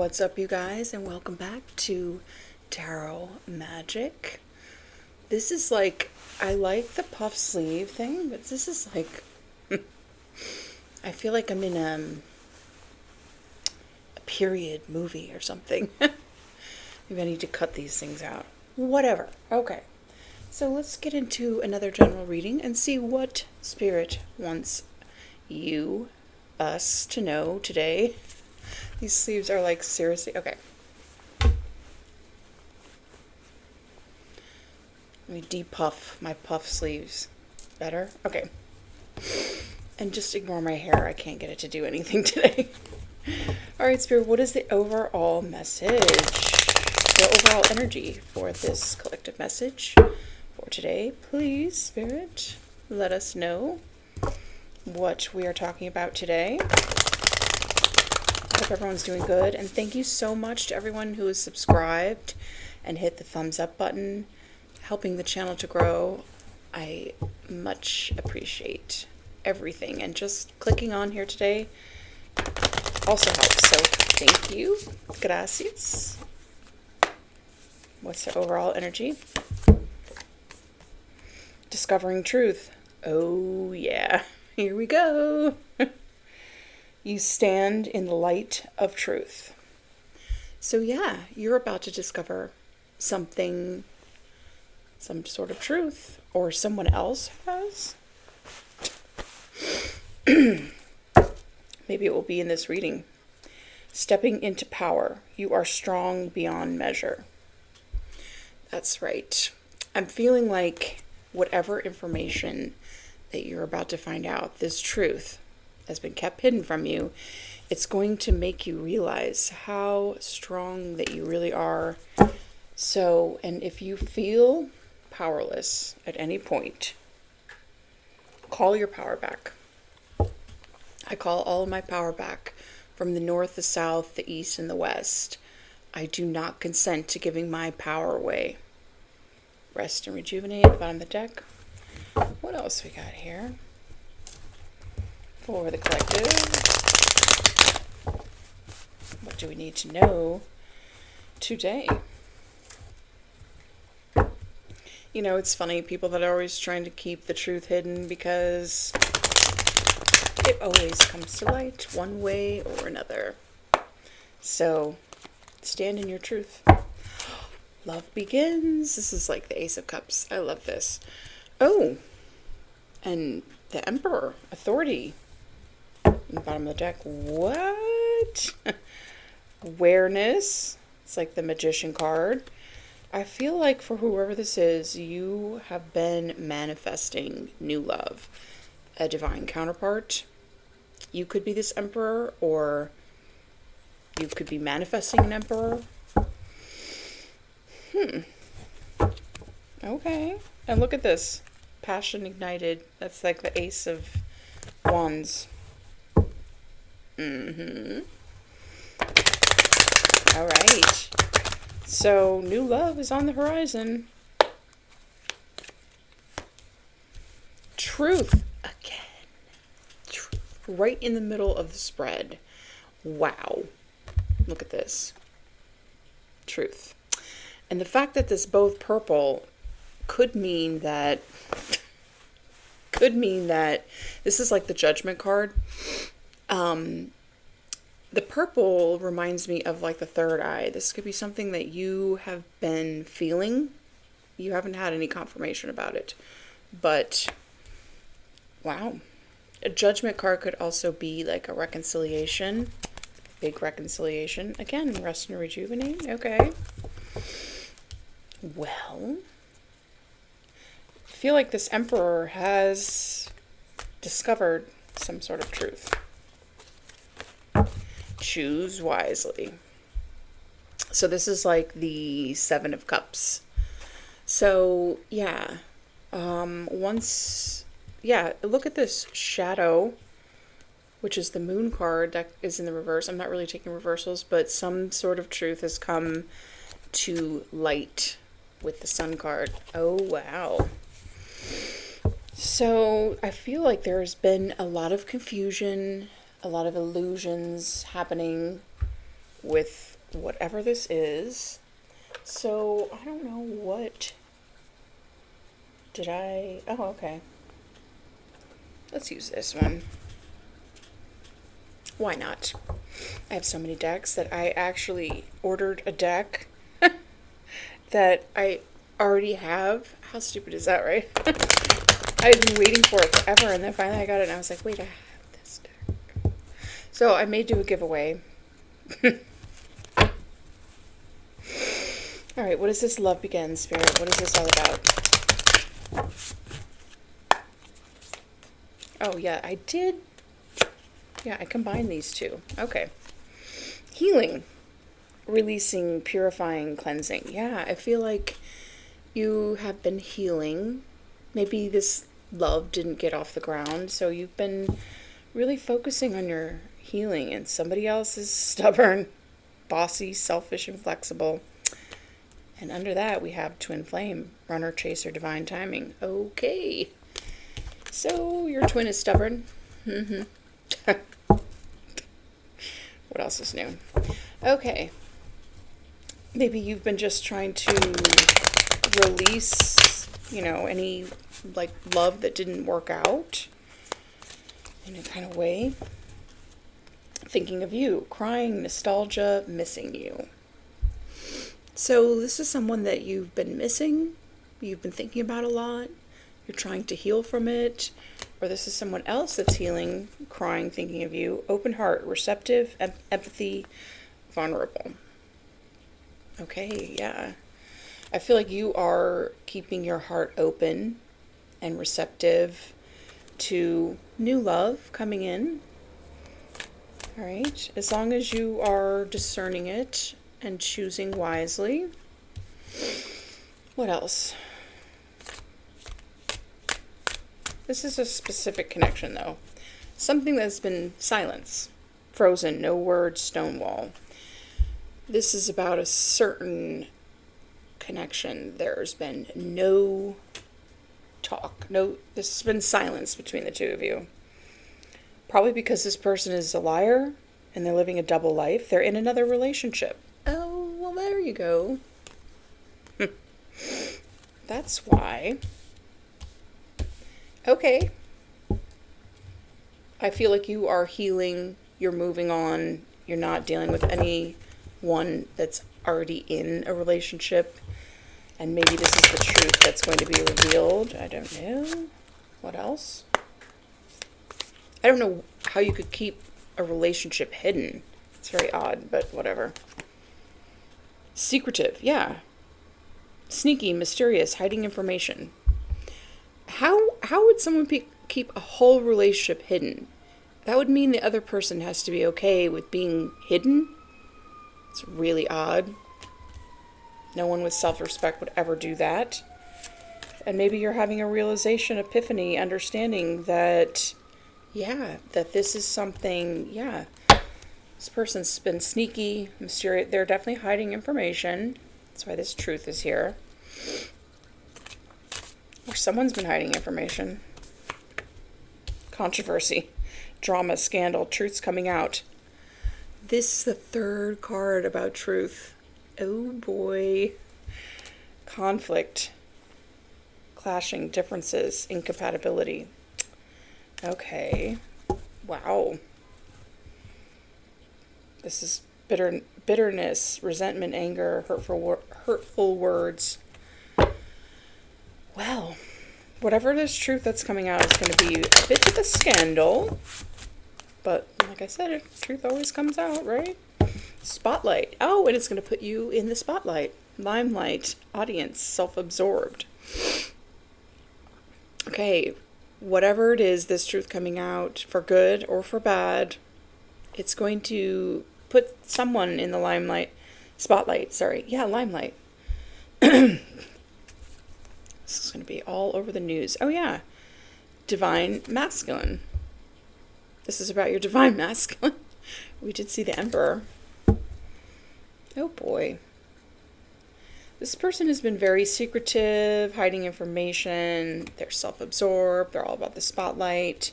What's up, you guys, and welcome back to Tarot Magic. This is like, I like the puff sleeve thing, but this is like, I feel like I'm in a period movie or something. Maybe I need to cut these things out. Whatever. Okay. So let's get into another general reading and see what Spirit wants us to know today. These sleeves are like, seriously? Okay. Let me depuff my puff sleeves. Better? Okay. And just ignore my hair. I can't get it to do anything today. Alright, Spirit, what is the overall message? The overall energy for this collective message for today? Please, Spirit, let us know what we are talking about today. I hope everyone's doing good, and thank you so much to everyone who is subscribed and hit the thumbs up button, helping the channel to grow. I much appreciate everything, and just clicking on here today also helps, so thank you. Gracias. What's the overall energy? Discovering truth. Oh yeah, here we go. You stand in the light of truth. So yeah, you're about to discover something, some sort of truth, or someone else has. Maybe it will be in this reading. Stepping into power. You are strong beyond measure. That's right. I'm feeling like whatever information that you're about to find out, this truth has been kept hidden from you, it's going to make you realize how strong that you really are. So, and if you feel powerless at any point, call your power back. I call all of my power back from the north, the south, the east, and the west. I do not consent to giving my power away. Rest and rejuvenate at the bottom of the deck. What else we got here for the collective? What do we need to know today? You know, it's funny, people that are always trying to keep the truth hidden, because it always comes to light one way or another. So, stand in your truth. Love begins. This is like the Ace of Cups. I love this. Oh, and the Emperor, authority. In the bottom of the deck. What? Awareness. It's like the Magician card. I feel like for whoever this is, you have been manifesting new love. A divine counterpart. You could be this Emperor, or you could be manifesting an Emperor. Okay. And look at this. Passion ignited. That's like the Ace of Wands. All right. So, new love is on the horizon. Truth again. Truth. Right in the middle of the spread. Wow. Look at this. Truth. And the fact that this both purple could mean that this is like the Judgment card. The purple reminds me of like the third eye. This could be something that you have been feeling. You haven't had any confirmation about it. But, wow. A Judgment card could also be like a reconciliation. Big reconciliation. Again, rest and rejuvenate. Okay. Well, I feel like this Emperor has discovered some sort of truth. Choose wisely. So this is like the Seven of Cups. So yeah, look at this Shadow, which is the Moon card that is in the reverse. I'm not really taking reversals, but some sort of truth has come to light with the Sun card. Oh wow. So I feel like there's been a lot of confusion, a lot of illusions happening with whatever this is. So, I don't know what... Oh, okay. Let's use this one. Why not? I have so many decks that I actually ordered a deck that I already have. How stupid is that, right? I've been waiting for it forever, and then finally I got it, and I was like, wait, I have this deck. So I may do a giveaway. Alright, what is this Love Begins, Spirit? What is this all about? Oh, yeah, I did. Yeah, I combined these two. Okay. Healing. Releasing, purifying, cleansing. Yeah, I feel like you have been healing. Maybe this love didn't get off the ground, so you've been really focusing on your healing, and somebody else is stubborn, bossy, selfish, and flexible. And under that, we have twin flame, runner, chaser, divine timing. Okay. So, your twin is stubborn. What else is new? Okay. Maybe you've been just trying to release, any, love that didn't work out in a kind of way. Thinking of you, crying, nostalgia, missing you. So this is someone that you've been missing, you've been thinking about a lot, you're trying to heal from it, or this is someone else that's healing, crying, thinking of you, open heart, receptive, empathy, vulnerable. Okay, yeah. I feel like you are keeping your heart open and receptive to new love coming in. All right, as long as you are discerning it and choosing wisely. What else? This is a specific connection, though. Something that's been silence, frozen, no words, stonewall. This is about a certain connection. There's been no talk. This has been silence between the two of you. Probably because this person is a liar and they're living a double life. They're in another relationship. Oh, well, there you go. That's why. Okay. I feel like you are healing. You're moving on. You're not dealing with anyone that's already in a relationship. And maybe this is the truth that's going to be revealed. I don't know. What else? I don't know how you could keep a relationship hidden. It's very odd, but whatever. Secretive, yeah. Sneaky, mysterious, hiding information. How would someone keep a whole relationship hidden? That would mean the other person has to be okay with being hidden. It's really odd. No one with self-respect would ever do that. And maybe you're having a realization, epiphany, understanding that, that this is something, this person's been sneaky, mysterious. They're definitely hiding information. That's why this truth is here. Or someone's been hiding information. Controversy, drama, scandal, truth's coming out. This is the third card about truth. Oh boy. Conflict, clashing, differences, incompatibility. Okay. Wow. This is bitterness, resentment, anger, hurtful words. Well, whatever this truth that's coming out is going to be a bit of a scandal. But like I said, truth always comes out, right? Spotlight. Oh, and it's going to put you in the spotlight. Limelight. Audience. Self-absorbed. Okay. Whatever it is, this truth coming out, for good or for bad, it's going to put someone in the limelight. Spotlight, sorry. Yeah, limelight. This is going to be all over the news. Oh, yeah. Divine masculine. This is about your divine masculine. We did see the Emperor. Oh, boy. This person has been very secretive, hiding information. They're self-absorbed. They're all about the spotlight.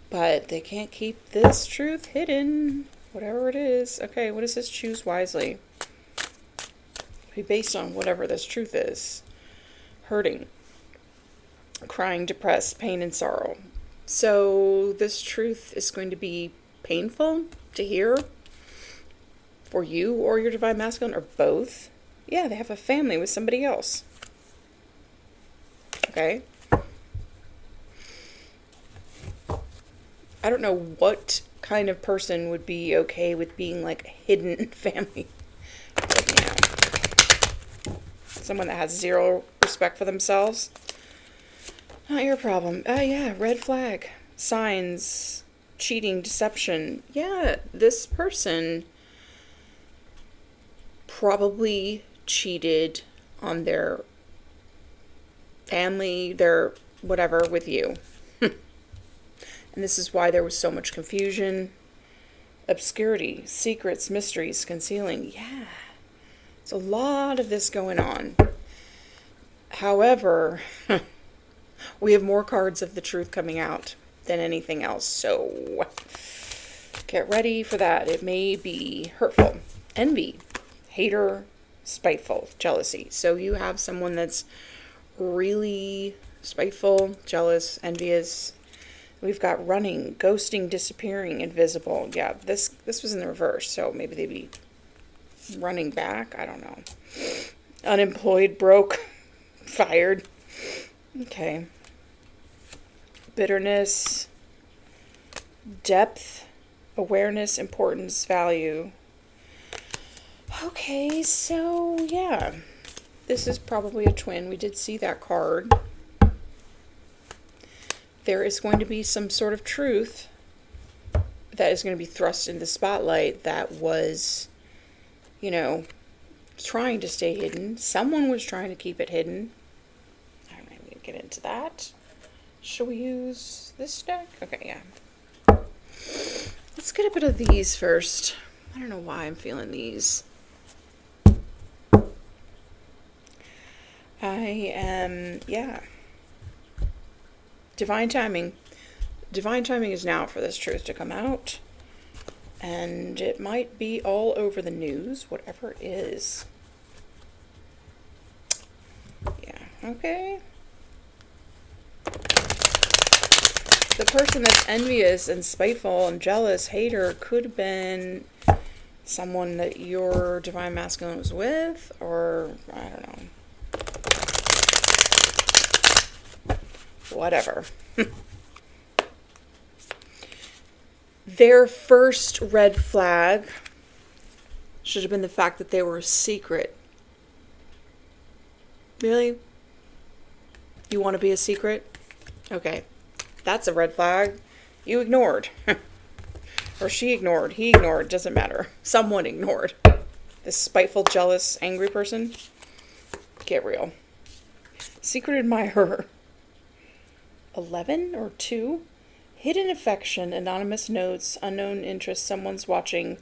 But they can't keep this truth hidden. Whatever it is. Okay, what is this? Choose wisely. Be based on whatever this truth is. Hurting. Crying, depressed, pain, and sorrow. So this truth is going to be painful to hear for you or your divine masculine, or both. Yeah, they have a family with somebody else. Okay. I don't know what kind of person would be okay with being like hidden family. But, yeah. Someone that has zero respect for themselves. Not your problem. Yeah, red flag. Signs. Cheating, deception. Yeah, this person probably cheated on their family, their whatever, with you. And this is why there was so much confusion, obscurity, secrets, mysteries, concealing. Yeah, it's a lot of this going on. However, we have more cards of the truth coming out than anything else. So get ready for that. It may be hurtful. Envy, hater, spiteful, jealousy. So you have someone that's really spiteful, jealous, envious. We've got running, ghosting, disappearing, invisible. Yeah, this was in the reverse, so maybe they'd be running back. I don't know. Unemployed, broke, fired. Okay. Bitterness, depth, awareness, importance, value. Okay, so yeah. This is probably a twin. We did see that card. There is going to be some sort of truth that is going to be thrust into the spotlight that was, trying to stay hidden. Someone was trying to keep it hidden. All right, we can get into that. Shall we use this deck? Okay, yeah. Let's get a bit of these first. I don't know why I'm feeling these. Yeah. Divine timing. Divine timing is now for this truth to come out. And it might be all over the news, whatever it is. Yeah, okay. The person that's envious and spiteful and jealous, hater, could have been someone that your divine masculine was with, or I don't know. Whatever. Their first red flag should have been the fact that they were a secret. Really? You want to be a secret? Okay. That's a red flag. You ignored. Or she ignored. He ignored. Doesn't matter. Someone ignored. This spiteful, jealous, angry person. Get real. Secret admirer. 11 or 2? Hidden affection, anonymous notes, unknown interest, someone's watching.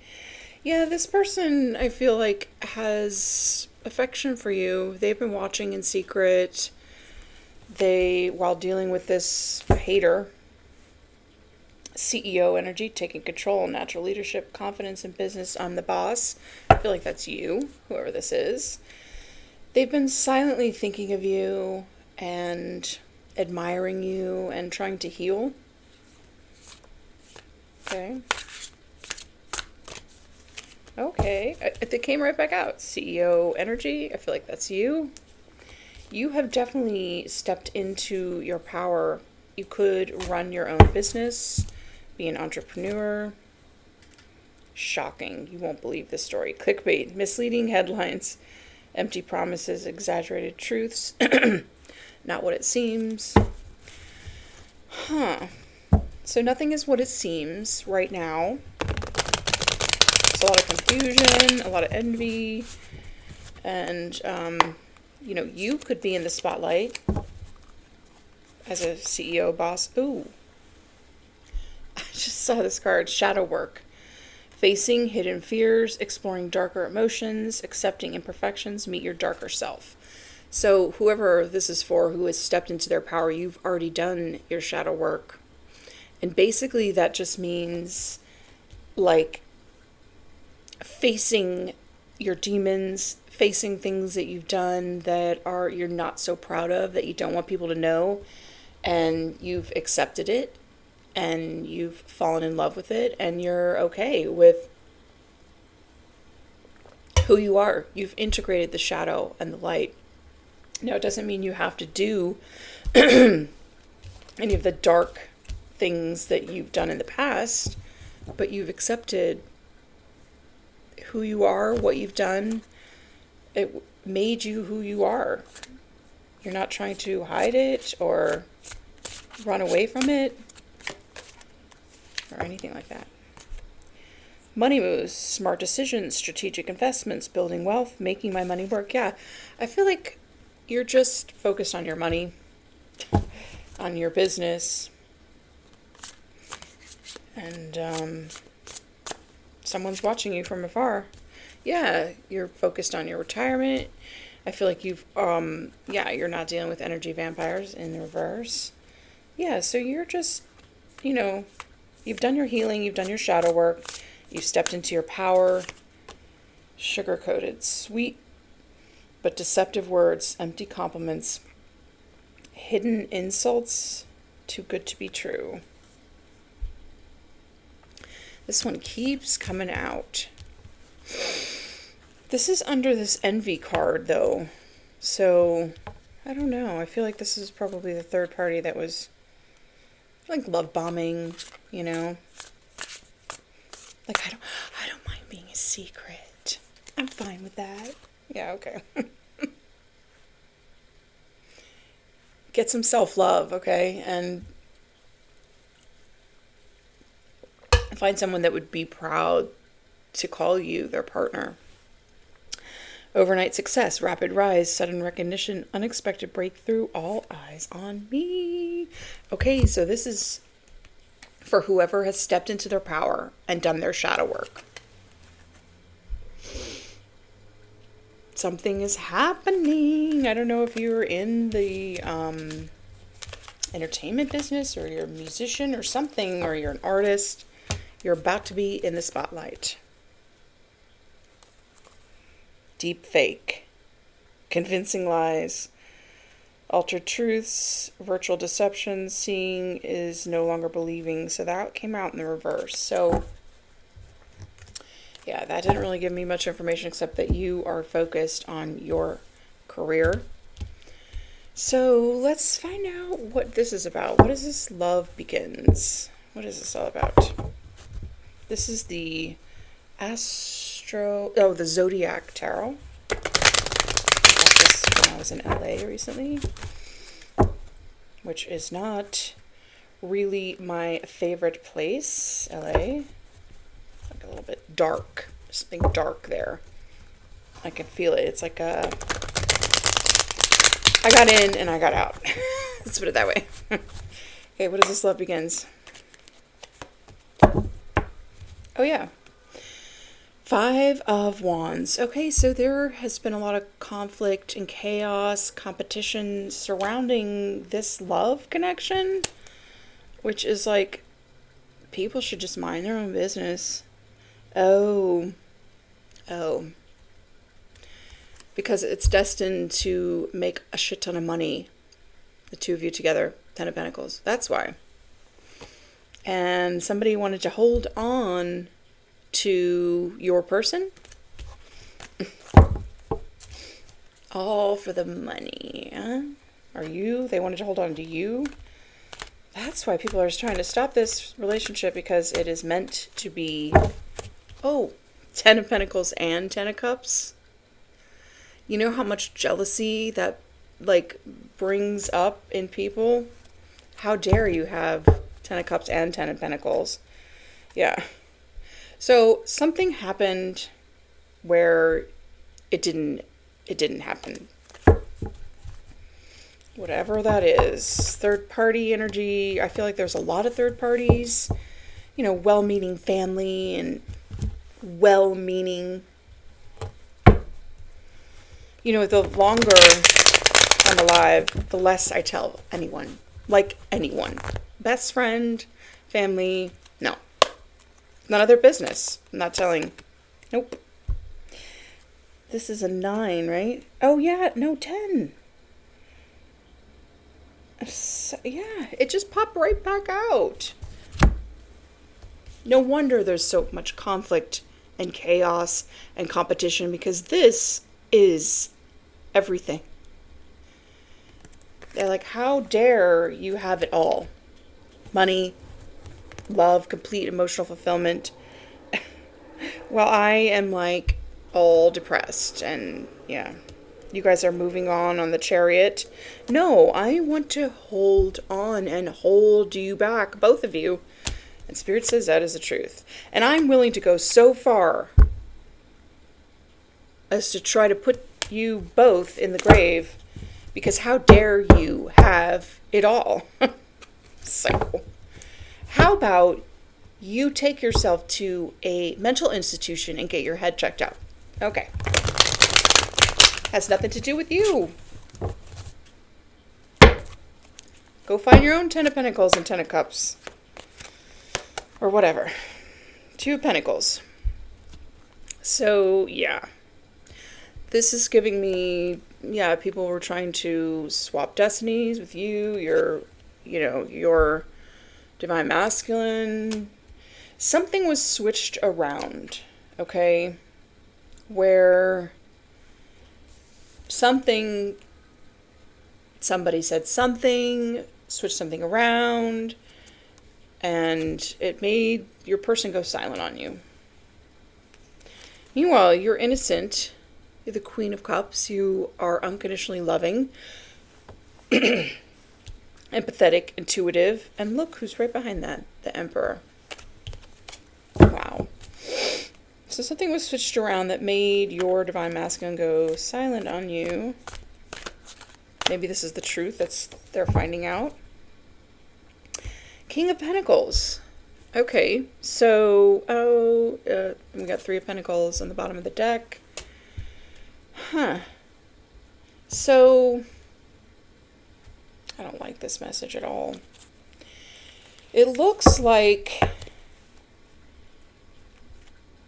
Yeah, this person, I feel like, has affection for you. They've been watching in secret. While dealing with this hater, CEO energy, taking control, natural leadership, confidence in business, I'm the boss. I feel like that's you, whoever this is. They've been silently thinking of you and admiring you and trying to heal. Okay. It came right back out. CEO energy. I feel like that's you. You have definitely stepped into your power. You could run your own business, be an entrepreneur. Shocking. You won't believe this story. Clickbait, misleading headlines, empty promises, exaggerated truths. Not what it seems. So nothing is what it seems right now. There's a lot of confusion, a lot of envy, and, you could be in the spotlight as a CEO boss. Ooh. I just saw this card, shadow work. Facing hidden fears, exploring darker emotions, accepting imperfections, meet your darker self. So whoever this is for, who has stepped into their power, you've already done your shadow work. And basically that just means, like, facing your demons, facing things that you've done that you're not so proud of, that you don't want people to know, and you've accepted it, and you've fallen in love with it, and you're okay with who you are. You've integrated the shadow and the light. Now, it doesn't mean you have to do any of the dark things that you've done in the past, but you've accepted who you are, what you've done. It made you who you are. You're not trying to hide it or run away from it or anything like that. Money moves, smart decisions, strategic investments, building wealth, making my money work. Yeah, I feel like you're just focused on your money, on your business, and someone's watching you from afar. Yeah, you're focused on your retirement. I feel like you're not dealing with energy vampires in the reverse. Yeah, so you're just, you've done your healing, you've done your shadow work, you've stepped into your power. Sugar-coated, sweet but deceptive words, empty compliments, hidden insults, too good to be true. This one keeps coming out. This is under this envy card, though. So, I don't know. I feel like this is probably the third party that was, like, love bombing, Like, I don't mind being a secret. I'm fine with that. Yeah, okay. Get some self-love, okay? And find someone that would be proud to call you their partner. Overnight success, rapid rise, sudden recognition, unexpected breakthrough, all eyes on me. Okay, so this is for whoever has stepped into their power and done their shadow work. Something is happening. I don't know if you're in the entertainment business, or you're a musician or something, or you're an artist. You're about to be in the spotlight. Deep fake, convincing lies, altered truths, virtual deception, seeing is no longer believing. So that came out in the reverse. So yeah, that didn't really give me much information except that you are focused on your career. So let's find out what this is about. What is this love begins? What is this all about? This is the the Zodiac Tarot. I got this when I was in LA recently, which is not really my favorite place, LA. It's like a little bit dark. There's something dark there. I can feel it. It's like I got in and I got out. Let's put it that way. Okay, what is this love begins? Oh yeah. 5 of Wands. Okay, so there has been a lot of conflict and chaos, competition surrounding this love connection, which is like, people should just mind their own business. Oh. Because it's destined to make a shit ton of money. The two of you together, 10 of Pentacles. That's why. And somebody wanted to hold on to your person. All for the money, huh? They wanted to hold on to you. That's why people are just trying to stop this relationship, because it is meant to be, 10 of Pentacles and 10 of Cups. You know how much jealousy that, brings up in people? How dare you have 10 of Cups and 10 of Pentacles? Yeah. So something happened where it didn't happen. Whatever that is. Third party energy. I feel like there's a lot of third parties. Well-meaning family and well-meaning. The longer I'm alive, the less I tell anyone. Like anyone. Best friend, family, no. None of their business. I'm not telling Nope. This is a 9, right? Oh, yeah. No, 10. So, yeah, it just popped right back out. No wonder there's so much conflict and chaos and competition, because this is everything. They're like, how dare you have it all? Money, love, complete emotional fulfillment. While I am like all depressed and yeah. You guys are moving on the Chariot. No, I want to hold on and hold you back, both of you. And Spirit says that is the truth. And I'm willing to go so far as to try to put you both in the grave, because how dare you have it all? So, how about you take yourself to a mental institution and get your head checked out? Okay. Has nothing to do with you. Go find your own 10 of Pentacles and 10 of Cups. Or whatever. 2 of Pentacles. So, yeah. This is giving me, yeah, people were trying to swap destinies with you. Your divine masculine. Something was switched around, okay? Where somebody said something, switched something around, and it made your person go silent on you. Meanwhile, you're innocent. You're the Queen of Cups. You are unconditionally loving, empathetic, intuitive, and look who's right behind that, the Emperor. Wow. So something was switched around that made your divine masculine go silent on you. Maybe this is the truth they're finding out. King of Pentacles. Okay, so we got 3 of Pentacles on the bottom of the deck. So I don't like this message at all. It looks like,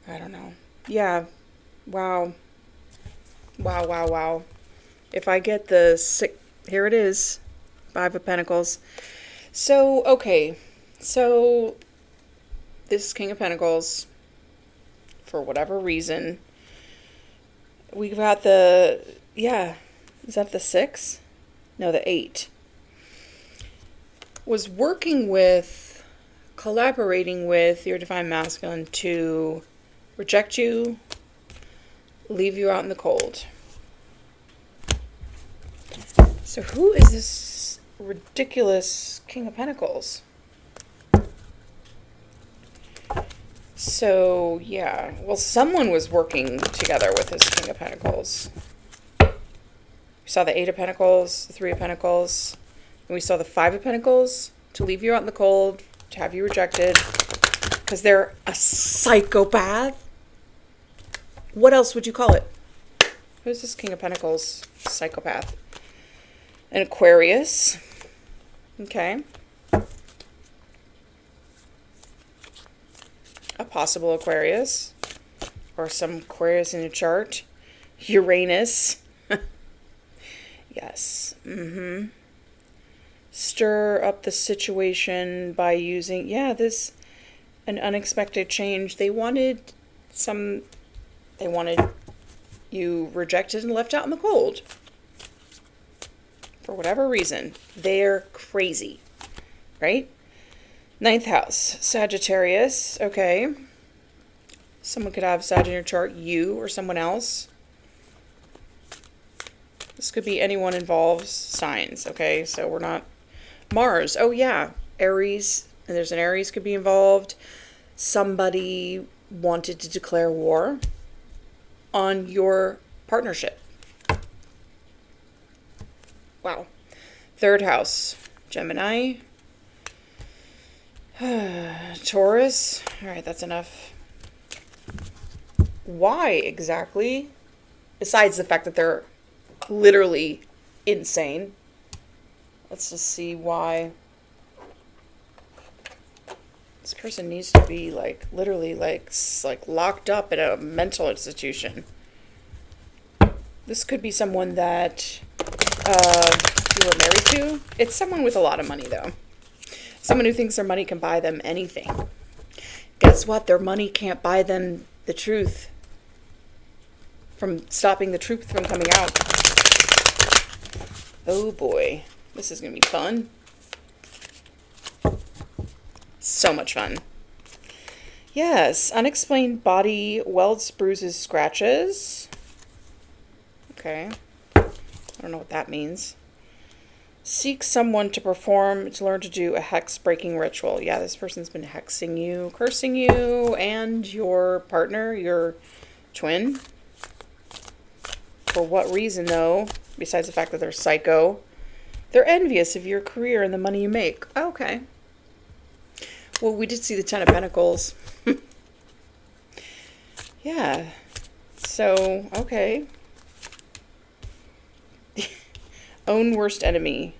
I don't know. Yeah. Wow. Wow. If I get the 6, here it is. 5 of Pentacles. So, okay. So, this is King of Pentacles. For whatever reason. We've got the, yeah. Is that the 6? No, the 8. Was collaborating with your divine masculine to reject you, leave you out in the cold. So who is this ridiculous King of Pentacles? So, yeah. Well, someone was working together with this King of Pentacles. We saw the 8 of Pentacles, the 3 of Pentacles, and we saw the 5 of Pentacles to leave you out in the cold, to have you rejected, because they're a psychopath. What else would you call it? Who's this King of Pentacles? Psychopath. An Aquarius. Okay. A possible Aquarius. Or some Aquarius in your chart. Uranus. Yes. Stir up the situation by using, an unexpected change. They wanted you rejected and left out in the cold. For whatever reason. They're crazy. Right? 9th house. Sagittarius. Okay. Someone could have Sag in your chart. You or someone else. This could be anyone involved signs. Okay. So we're not. Mars. Oh yeah. Aries. And there's an Aries could be involved. Somebody wanted to declare war on your partnership. Wow. 3rd house. Gemini. Taurus. All right, that's enough. Why exactly? Besides the fact that they're literally insane. Let's just see why. This person needs to be like literally like locked up in a mental institution. This could be someone that you were married to. It's someone with a lot of money though. Someone who thinks their money can buy them anything. Guess what? Their money can't buy them the truth. From stopping the truth from coming out. Oh boy. This is going to be fun. So much fun. Yes. Unexplained body welts, bruises, scratches. Okay. I don't know what that means. Seek someone to learn to do a hex-breaking ritual. Yeah, this person's been hexing you, cursing you, and your partner, your twin. For what reason, though? Besides the fact that they're psycho. They're envious of your career and the money you make. Okay. Well, we did see the Ten of Pentacles. Yeah. So, okay. Own worst enemy.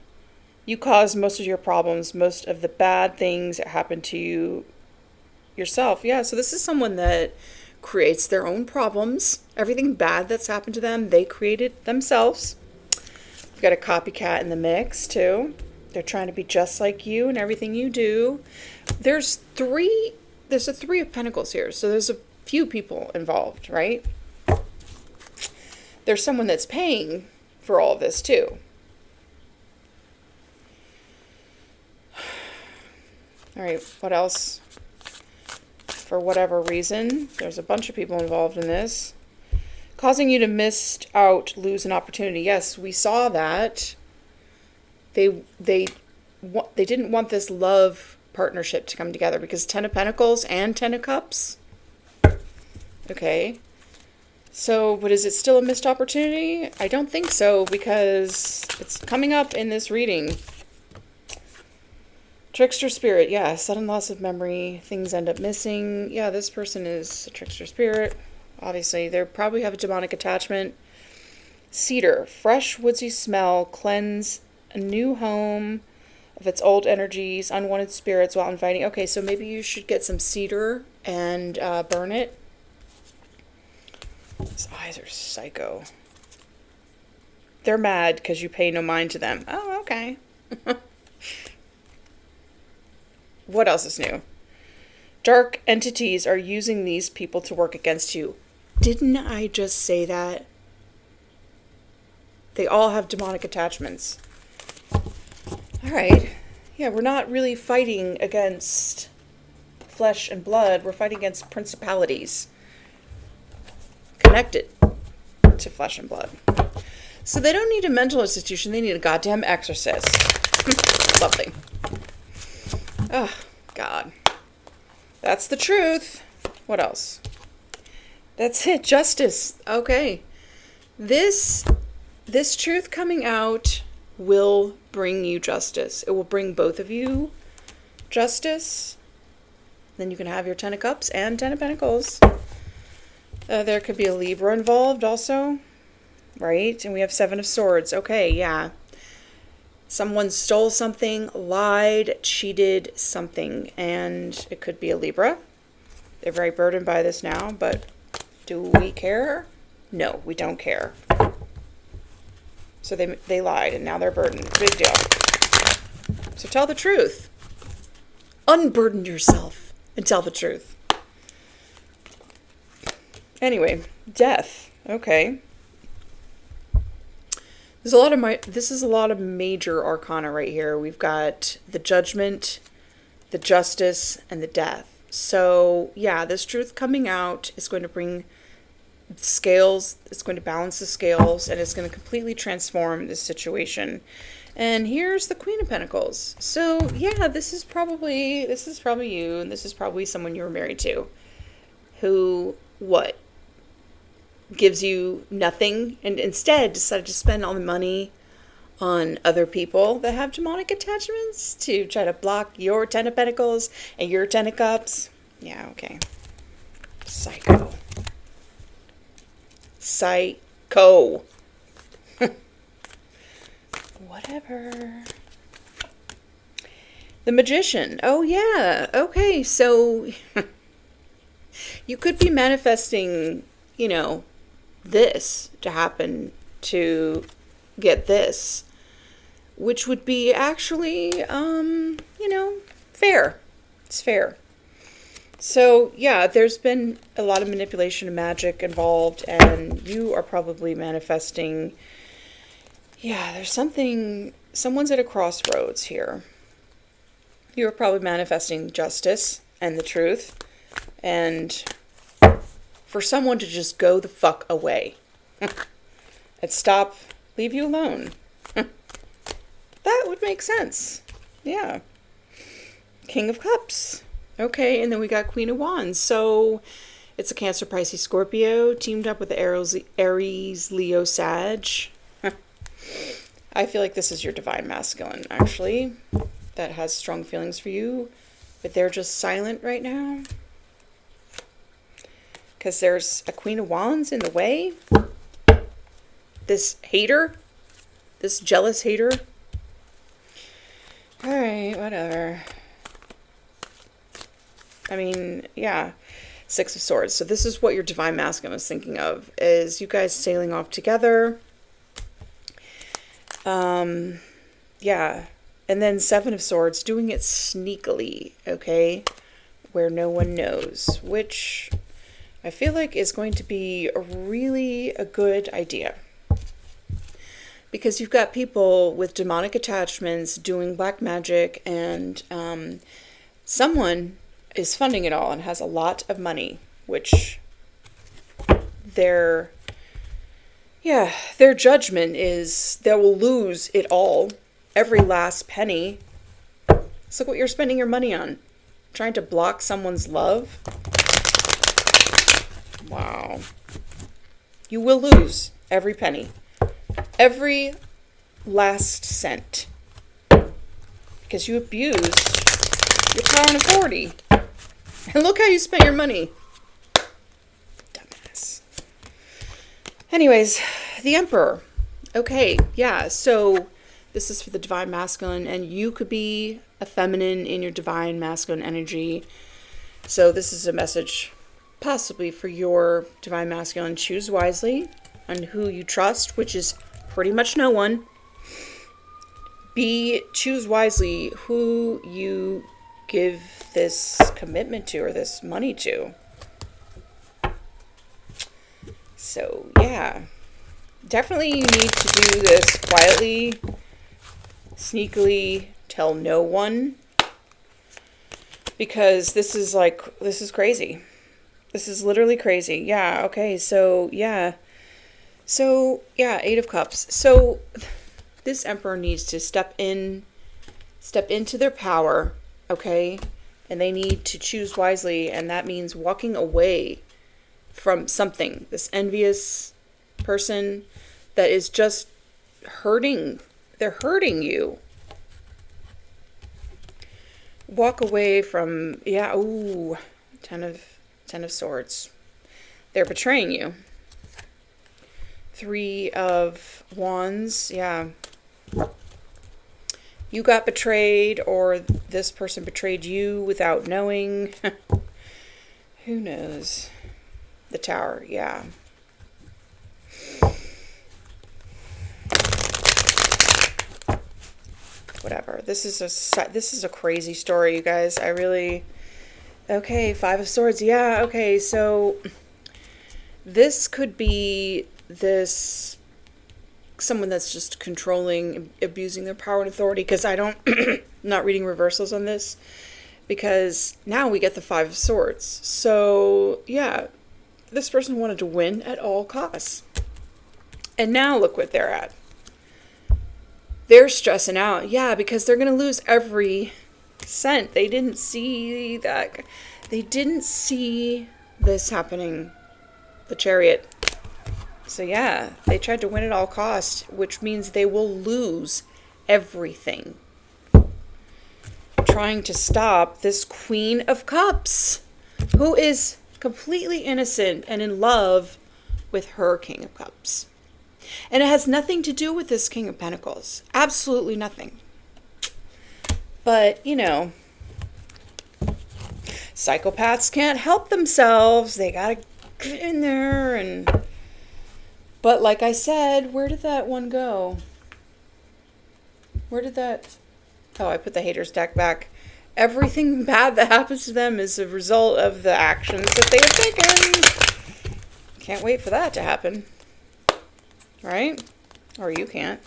You cause most of your problems, most of the bad things that happen to you yourself. Yeah, so this is someone that creates their own problems. Everything bad that's happened to them, they created themselves. You've got a copycat in the mix, too. They're trying to be just like you and everything you do. There's a Three of Pentacles here, so there's a few people involved, right? There's someone that's paying for all this, too. All right, what else? For whatever reason, there's a bunch of people involved in this. Causing you to lose an opportunity. Yes, we saw that. They didn't want this love partnership to come together because Ten of Pentacles and Ten of Cups. Okay. So, but is it still a missed opportunity? I don't think so because it's coming up in this reading. Trickster spirit, yeah, sudden loss of memory, things end up missing. Yeah, this person is a trickster spirit. Obviously, they probably have a demonic attachment. Cedar, fresh woodsy smell, cleanse a new home of its old energies, unwanted spirits while inviting. Okay, so maybe you should get some cedar and burn it. His eyes are psycho. They're mad because you pay no mind to them. Oh, okay. What else is new? Dark entities are using these people to work against you. Didn't I just say that? They all have demonic attachments. All right. Yeah, we're not really fighting against flesh and blood. We're fighting against principalities connected to flesh and blood. So they don't need a mental institution. They need a goddamn exorcist. Lovely. Oh, God. That's the truth. What else? That's it. Justice. Okay. This truth coming out will bring you justice. It will bring both of you justice. Then you can have your Ten of Cups and Ten of Pentacles. There could be a Libra involved also. Right? And we have Seven of Swords. Okay, yeah. Someone stole something, lied, cheated something, and it could be a Libra. They're very burdened by this now, but do we care? No, we don't care. So they lied, and now they're burdened. Big deal. So tell the truth. Unburden yourself and tell the truth. Anyway, death. Okay. This is a lot of major arcana right here. We've got the judgment, the justice, and the death. So, yeah, this truth coming out is going to bring scales. It's going to balance the scales, and it's going to completely transform this situation. And here's the Queen of Pentacles. So, yeah, this is probably you, and this is probably someone you were married to. Who, what? Gives you nothing and instead decided to spend all the money on other people that have demonic attachments to try to block your Ten of Pentacles and your Ten of Cups. Yeah, okay. Psycho. Whatever. The Magician. Oh, yeah. Okay, so you could be manifesting, this to happen to get this, which would be actually, fair. It's fair. So, yeah, there's been a lot of manipulation and magic involved, and you are probably manifesting, there's someone's at a crossroads here. You are probably manifesting justice and the truth, and for someone to just go the fuck away and stop, leave you alone. That would make sense. Yeah. King of Cups. Okay, and then we got Queen of Wands. So it's a Cancer, Pisces, Scorpio teamed up with the Aries, Leo, Sag. I feel like this is your divine masculine, actually, that has strong feelings for you, but they're just silent right now. Because there's a Queen of Wands in the way. This hater. This jealous hater. Alright, whatever. I mean, yeah. Six of Swords. So this is what your divine masculine was thinking of. Is you guys sailing off together. Yeah. And then Seven of Swords. Doing it sneakily. Okay. Where no one knows. Which I feel like is going to be a good idea. Because you've got people with demonic attachments doing black magic, and someone is funding it all and has a lot of money, which their judgment is they will lose it all, every last penny. So look what you're spending your money on. Trying to block someone's love. Wow. You will lose every penny. Every last cent. Because you abused your power and authority. And look how you spent your money. Dumbass. Anyways, the Emperor. Okay, yeah, so this is for the divine masculine, and you could be a feminine in your divine masculine energy. So this is a message possibly for your divine masculine. Choose wisely on who you trust, which is pretty much no one. Choose wisely who you give this commitment to or this money to. So yeah, definitely you need to do this quietly, sneakily, tell no one, because this is crazy. This is literally crazy. Yeah, okay, so yeah, Eight of Cups. So this Emperor needs to step into their power, okay? And they need to choose wisely, and that means walking away from something. This envious person that is just hurting. They're hurting you. Walk away from, Ten of Swords. They're betraying you. Three of Wands, yeah. You got betrayed, or this person betrayed you without knowing. Who knows? The Tower, yeah. Whatever. This is a crazy story, you guys. Okay, Five of Swords. Yeah, okay. So this could be someone that's just controlling, abusing their power and authority, because not reading reversals on this, because now we get the Five of Swords. So yeah, this person wanted to win at all costs, and now look what they're at. They're stressing out, yeah, because they're gonna lose every cent. They didn't see that. They didn't see this happening. The Chariot. So yeah, they tried to win at all costs, which means they will lose everything. Trying to stop this Queen of Cups, who is completely innocent and in love with her King of Cups. And it has nothing to do with this King of Pentacles. Absolutely nothing. But, psychopaths can't help themselves. They gotta get in there and... But like I said, where did that one go? Where did that... Oh, I put the haters deck back. Everything bad that happens to them is a result of the actions that they have taken. Can't wait for that to happen. Right? Or you can't.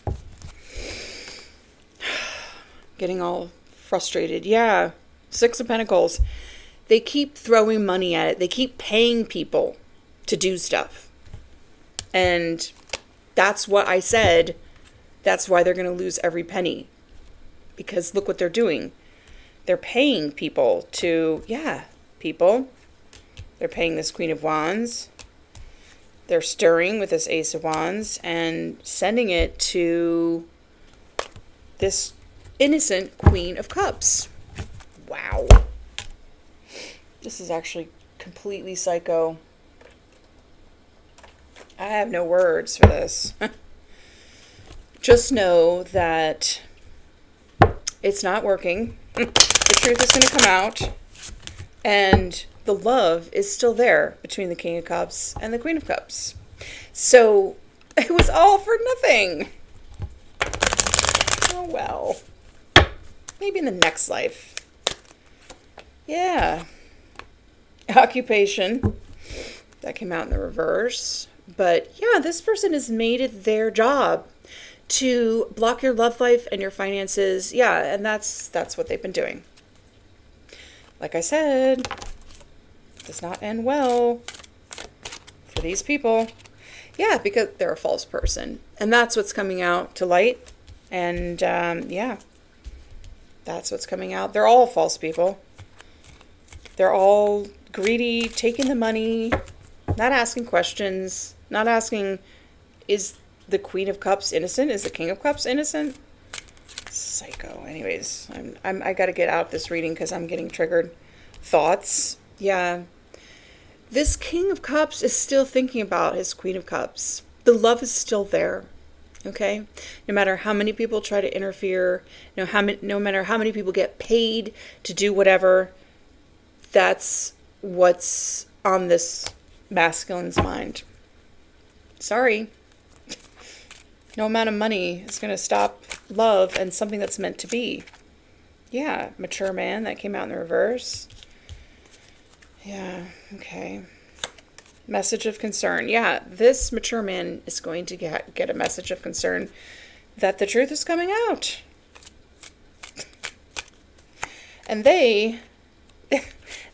Getting all frustrated. Yeah. Six of Pentacles. They keep throwing money at it. They keep paying people to do stuff. And that's what I said. That's why they're going to lose every penny. Because look what they're doing. They're paying people to, people. They're paying this Queen of Wands. They're stirring with this Ace of Wands and sending it to this innocent Queen of Cups. Wow. This is actually completely psycho. I have no words for this. Just know that it's not working. The truth is going to come out. And the love is still there between the King of Cups and the Queen of Cups. So it was all for nothing. Oh, well. Maybe in the next life. Yeah. Occupation. That came out in the reverse. But yeah, this person has made it their job to block your love life and your finances. Yeah, and that's what they've been doing. Like I said, does not end well for these people. Yeah, because they're a false person. And that's what's coming out to light. And yeah, that's what's coming out. They're all false people. They're all greedy, taking the money, not asking questions, not asking, is the Queen of Cups innocent? Is the King of Cups innocent? Psycho. Anyways, I got to get out this reading because I'm getting triggered. Thoughts. Yeah. This King of Cups is still thinking about his Queen of Cups. The love is still there. Okay? No matter how many people try to interfere, no matter how many people get paid to do whatever, that's what's on this masculine's mind. Sorry. No amount of money is going to stop love and something that's meant to be. Yeah, mature man, that came out in the reverse. Yeah, okay. Message of concern. Yeah, this mature man is going to get a message of concern that the truth is coming out. And they're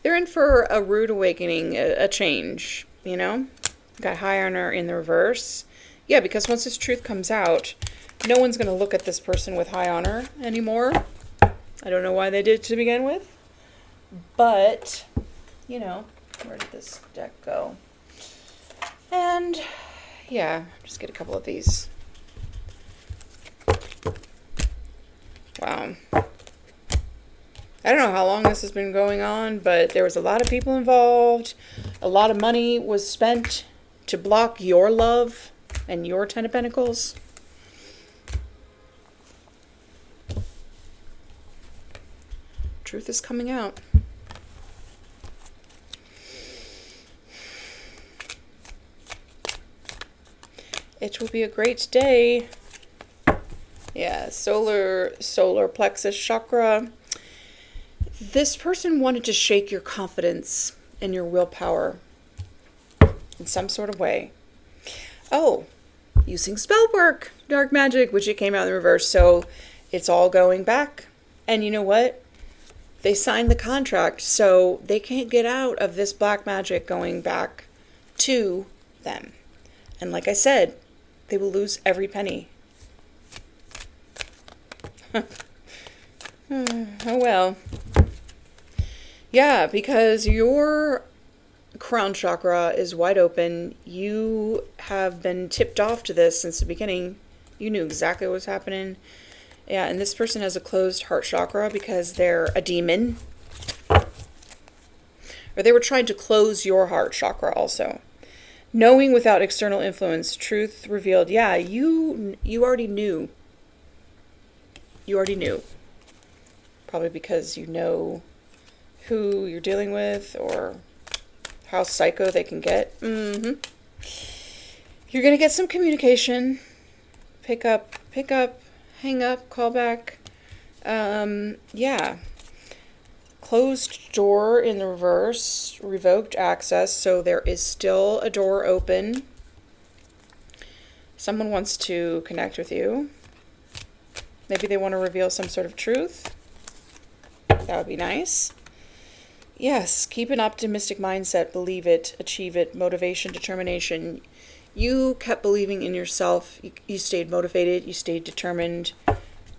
in for a rude awakening, a change, Got high honor in the reverse. Yeah, because once this truth comes out, no one's going to look at this person with high honor anymore. I don't know why they did to begin with. But, where did this deck go? And, yeah, just get a couple of these. Wow. I don't know how long this has been going on, but there was a lot of people involved. A lot of money was spent to block your love and your Ten of Pentacles. Truth is coming out. It will be a great day. Yeah, solar plexus chakra. This person wanted to shake your confidence and your willpower in some sort of way. Oh, using spell work, dark magic, which it came out in the reverse. So it's all going back. And you know what? They signed the contract, so they can't get out of this black magic going back to them. And like I said, they will lose every penny. Oh well. Yeah, because your crown chakra is wide open. You have been tipped off to this since the beginning. You knew exactly what was happening. Yeah, and this person has a closed heart chakra because they're a demon. Or they were trying to close your heart chakra also. Knowing without external influence, truth revealed. Yeah, you already knew. You already knew. Probably because you know who you're dealing with or how psycho they can get. You're going to get some communication. Pick up, hang up, call back. Yeah. Closed door in the reverse, revoked access, so there is still a door open. Someone wants to connect with you. Maybe they want to reveal some sort of truth. That would be nice. Yes, keep an optimistic mindset, believe it, achieve it, motivation, determination. You kept believing in yourself, you stayed motivated, you stayed determined,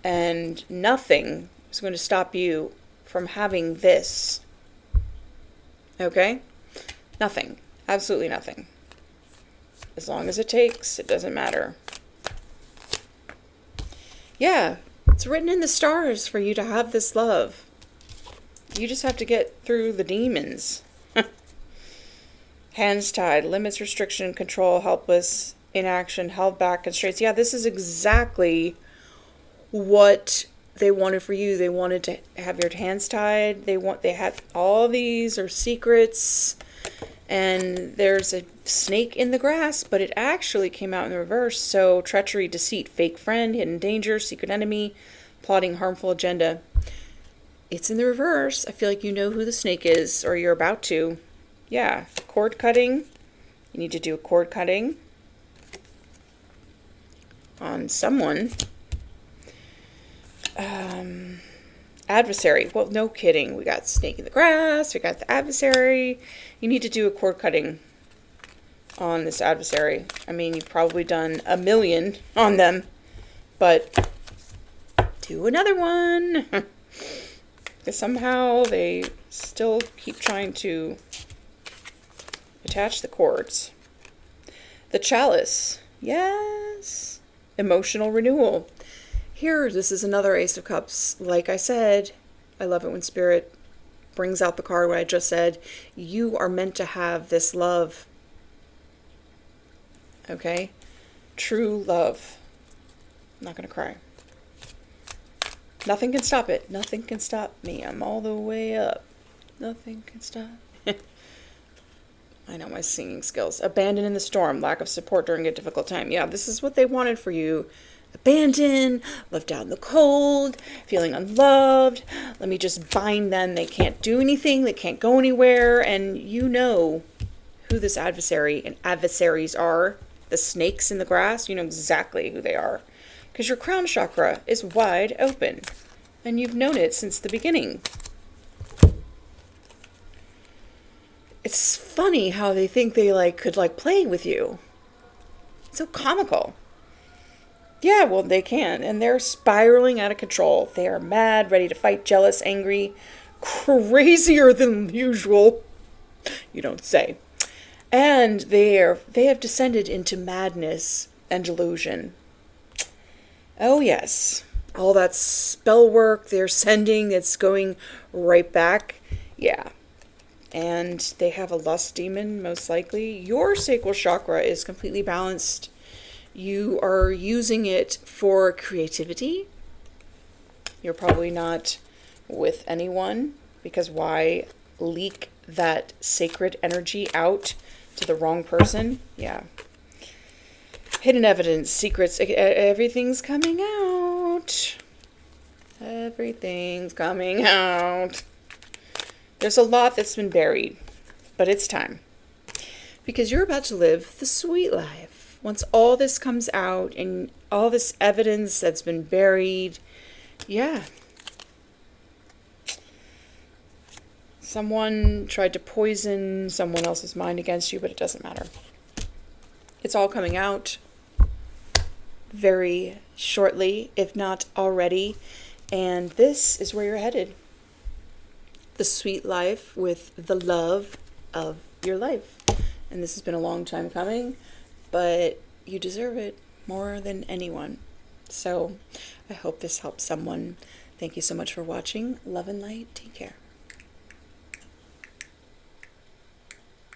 and nothing is going to stop you from having this. Okay? Nothing. Absolutely nothing. As long as it takes, it doesn't matter. Yeah, it's written in the stars for you to have this love. You just have to get through the demons. Hands tied, limits, restriction, control, helpless, inaction, held back, constraints. Yeah, this is exactly what they wanted for you. They wanted to have your hands tied. They had all these are secrets, and there's a snake in the grass, but it actually came out in the reverse. So treachery, deceit, fake friend, hidden danger, secret enemy, plotting harmful agenda. It's in the reverse. I feel like you know who the snake is, or you're about to. Yeah, cord cutting. You need to do a cord cutting on someone. Adversary. Well, no kidding. We got snake in the grass. We got the adversary. You need to do a cord cutting on this adversary. I mean, you've probably done a million on them, but do another one. Because somehow they still keep trying to attach the cords. The chalice. Yes. Emotional renewal. Here, this is another Ace of Cups. Like I said, I love it when Spirit brings out the card what I just said. You are meant to have this love. Okay? True love. I'm not going to cry. Nothing can stop it. Nothing can stop me. I'm all the way up. Nothing can stop. I know my singing skills. Abandon in the storm. Lack of support during a difficult time. Yeah, this is what they wanted for you. Abandoned, left out in the cold, feeling unloved. Let me just bind them. They can't do anything. They can't go anywhere. And you know who this adversary and adversaries are. The snakes in the grass. You know exactly who they are. Because your crown chakra is wide open. And you've known it since the beginning. It's funny how they think they could play with you. It's so comical. Yeah, well, they can. And they're spiraling out of control. They are mad, ready to fight, jealous, angry, crazier than usual. You don't say. And they have descended into madness and delusion. Oh, yes. All that spell work they're sending, it's going right back. Yeah. And they have a lust demon, most likely. Your sacral chakra is completely balanced. You are using it for creativity. You're probably not with anyone, because why leak that sacred energy out to the wrong person? Yeah. Hidden evidence, secrets, everything's coming out. Everything's coming out. There's a lot that's been buried, but it's time. Because you're about to live the sweet life. Once all this comes out and all this evidence that's been buried, yeah. Someone tried to poison someone else's mind against you, but it doesn't matter. It's all coming out very shortly, if not already. And this is where you're headed. The sweet life with the love of your life. And this has been a long time coming, but you deserve it more than anyone. So I hope this helps someone. Thank you so much for watching. Love and light. Take care.